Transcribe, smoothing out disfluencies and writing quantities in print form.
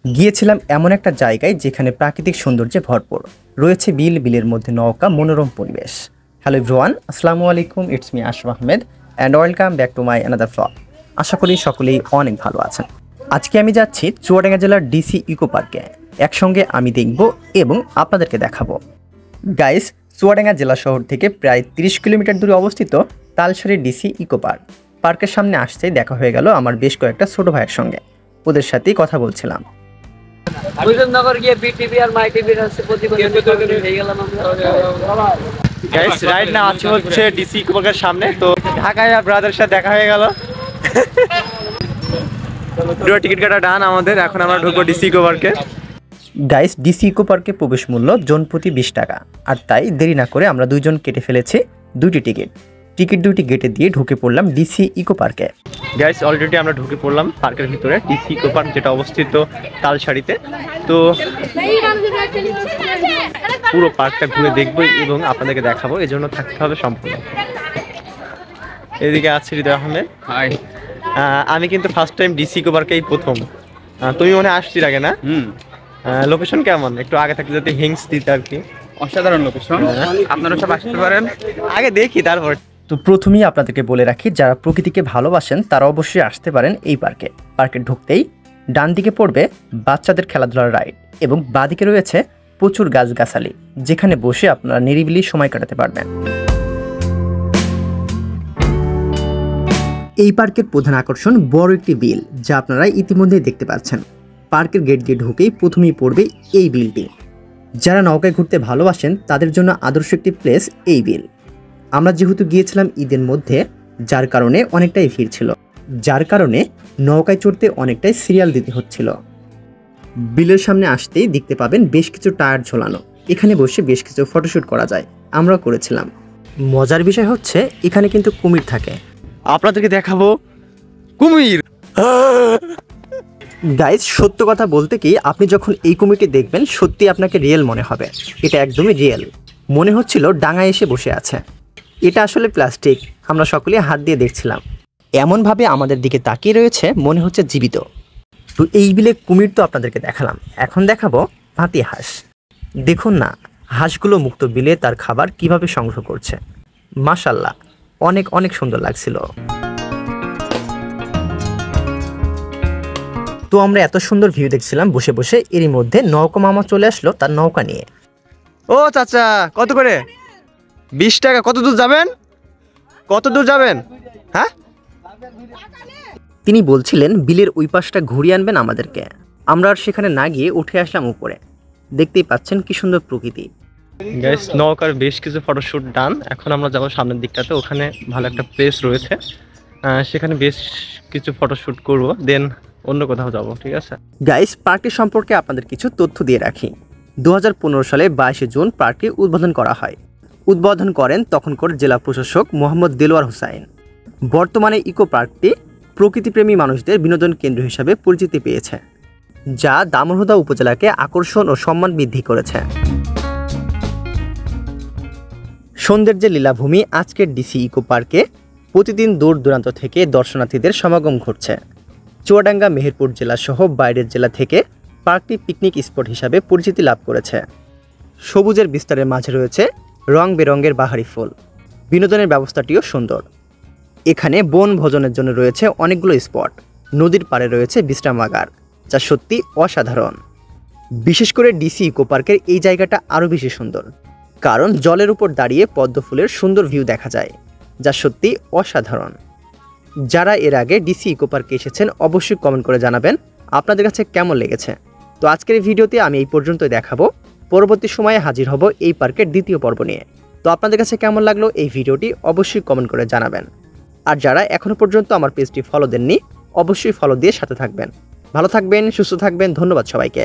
গিয়েছিলাম এমন একটা জায়গায় যেখানে প্রাকৃতিক সৌন্দর্যে ভরপুর রয়েছে, বিল, বিলের মধ্যে নৌকা, মনোরম পরিবেশ। হ্যালো এভরিওয়ান, আসসালামু আলাইকুম, it's me Ashraf Ahmed and welcome back to my another blog. আশা করি সকলেই অনেক ভালো আছেন। আজকে আমি যাচ্ছি চুয়াডাঙ্গা জেলার ডিসি ইকো পার্কে। একসঙ্গে আমি দেখব এবং আপনাদেরকে দেখাবো। গাইস, চুয়াডাঙ্গা জেলা শহর থেকে প্রায় 30 কিলোমিটার দূরে অবস্থিত তালসারি ডিসি ইকো পার্ক। পার্কের সামনে আসতেই দেখা হয়ে গেল আমার বেশ কয়েকটা ছোট ভাইয়ের সঙ্গে। ওদের সাথেই কথা বলছিলাম। ডিসি ইকো পার্কের সামনে তো ঢাকায় ব্রাদারের সাথে দেখা হয়ে গেল। টিকিট কাটা ডান আমাদের, এখন আমরা ঢুকবো ডিসি ইকো পার্কে। গাইস, ডিসি ইকো পার্কে প্রবেশ মূল্য জন প্রতি 20 টাকা। আর তাই দেরি না করে আমরা দুইজন কেটে ফেলেছি দুটি দুটি গেটে দিয়ে ঢুকে পড়লাম ডিসি ইকো পার্কে। গাইস, অলরেডি আমরা ঢুকে পড়লাম পার্কের ভিতরে, ডিসি ইকো পার্ক যেটা অবস্থিত তালসারিতে। তো পুরো পার্কটা ঘুরে দেখবো এবং আপনাদেরকে দেখাবো, এই জন্য থাকতে হবে সম্পূর্ণ। এদিকে আছে হৃদয় আহমেদ। আমি কিন্তু ফার্স্ট টাইম ডিসি ইকো পার্কেই প্রথম। তুমি মনে আসছিস আগে না? লোকেশন কেমন? একটু আগে থাকতে যাতে হিংস দিতে আর কি। অসাধারণ লোকেশন, আপনারা সব আসতে পারেন। আগে দেখি তারপর। তো প্রথমেই আপনাদেরকে বলে রাখি, যারা প্রকৃতিকে ভালোবাসেন তারা অবশ্যই আসতে পারেন এই পার্কে। পার্কে ঢুকতেই ডান দিকে পড়বে বাচ্চাদের খেলাধুলার রাইড এবং বাঁদিকে রয়েছে প্রচুর গাছগাছালি, যেখানে বসে আপনারা নিরিবিলি সময় কাটাতে পারবেন। এই পার্কের প্রধান আকর্ষণ বড় একটি বিল, যা আপনারা ইতিমধ্যেই দেখতে পাচ্ছেন। পার্কের গেট দিয়ে ঢুকেই প্রথমেই পড়বে এই বিলটি। যারা নৌকায় ঘুরতে ভালোবাসেন তাদের জন্য আদর্শ একটি প্লেস এই বিল। আমরা যেহেতু গিয়েছিলাম ঈদের মধ্যে, যার কারণে অনেকটাই ভিড় ছিল, যার কারণে নৌকায় চড়তে অনেকটাই সিরিয়াল দিতে হচ্ছিল। বিলের সামনে আসতেই দেখতে পাবেন বেশ কিছু টায়ার ঝোলানো, এখানে বসে বেশ কিছু ফটোশ্যুট করা যায়, আমরাও করেছিলাম। মজার বিষয় হচ্ছে এখানে কিন্তু কুমির থাকে। আপনাদেরকে দেখাবো কুমির। গাইজ, সত্য কথা বলতে কি, আপনি যখন এই কুমিরটি দেখবেন সত্যি আপনাকে রিয়েল মনে হবে। এটা একদমই রিয়েল, মনে হচ্ছিল ডাঙায় এসে বসে আছে। এটা আসলে প্লাস্টিক, আমরা সকলে হাত দিয়ে দেখছিলাম। এমনভাবে আমাদের দিকে তাকিয়ে রয়েছে, মনে হচ্ছে জীবিত। তো এই বিলে কুমির তো আপনাদেরকে দেখালাম, এখন দেখাবো পাতি হাঁস। দেখুন না, হাঁসগুলো মুক্ত বিলে তার খাবার কিভাবে সংগ্রহ করছে। মাশাআল্লাহ, অনেক অনেক সুন্দর লাগছিল। তো আমরা এত সুন্দর ভিউ দেখছিলাম বসে বসে, এরই মধ্যে নৌকা মামা চলে আসলো তার নৌকা নিয়ে। ও চাচা, কত করে? 20 টাকা। কত দূর যাবেন? কত দূর যাবেন? হ্যাঁ, তিনি বলছিলেন বিলের ওই পাশটা ঘুরিয়ে আনবেন আমাদেরকে। আমরা আর সেখানে না গিয়ে উঠে আসলাম উপরে। দেখতেই পাচ্ছেন কি সুন্দর প্রকৃতি। গাইস, নৌকার বেশ কিছু ফটোশুট ডান। এখন আমরা যাবো সামনের দিকটাতে, ওখানে ভালো একটা প্লেস রয়েছে, সেখানে বেশ কিছু ফটোশুট করব, দেন অন্য কোথাও যাব। ঠিক আছে গাইস, পার্কটি সম্পর্কে আপনাদের কিছু তথ্য দিয়ে রাখি। 2015 সালে 22 জুন পার্কটি উদ্বোধন করা হয়। উদ্বোধন করেন তখনকার জেলা প্রশাসক মোহাম্মদ দেলোয়ার হোসাইন। বর্তমানে ইকো পার্কটি প্রকৃতিপ্রেমী মানুষদের বিনোদন কেন্দ্র হিসাবে পরিচিতি পেয়েছে, যা দামোহদা উপজেলাকে আকর্ষণ ও সম্মান বৃদ্ধি করেছে। সৌন্দর্যের লীলাভূমি আজকের ডিসি ইকো পার্কে প্রতিদিন দূর দূরান্ত থেকে দর্শনার্থীদের সমাগম ঘটছে। চুয়াডাঙ্গা, মেহেরপুর জেলা সহ বাইরের জেলা থেকে পার্কটি পিকনিক স্পট হিসাবে পরিচিতি লাভ করেছে। সবুজের বিস্তারের মাঝে রয়েছে রং বেরঙের বাহারি ফুল। বিনোদনের ব্যবস্থাটিও সুন্দর। এখানে বন ভোজনের জন্য রয়েছে অনেকগুলো স্পট। নদীর পাড়ে রয়েছে বিশ্রামাগার, যা সত্যি অসাধারণ। বিশেষ করে ডিসি ইকো পার্কের এই জায়গাটা আরও বেশি সুন্দর, কারণ জলের উপর দাঁড়িয়ে পদ্ম ফুলের সুন্দর ভিউ দেখা যায়, যা সত্যি অসাধারণ। যারা এর আগে ডিসি ইকো পার্কে এসেছেন অবশ্যই কমেন্ট করে জানাবেন আপনাদের কাছে কেমন লেগেছে। তো আজকের এই ভিডিওতে আমি এই পর্যন্তই দেখাবো। পরবর্তী সময়ে হাজির হব এই পার্কের দ্বিতীয় পর্ব নিয়ে। তো আপনাদের কাছে কেমন লাগলো এই ভিডিওটি অবশ্যই কমেন্ট করে জানাবেন। আর যারা এখনও পর্যন্ত আমার পেজটি ফলো দেননি, অবশ্যই ফলো দিয়ে সাথে থাকবেন। ভালো থাকবেন, সুস্থ থাকবেন। ধন্যবাদ সবাইকে।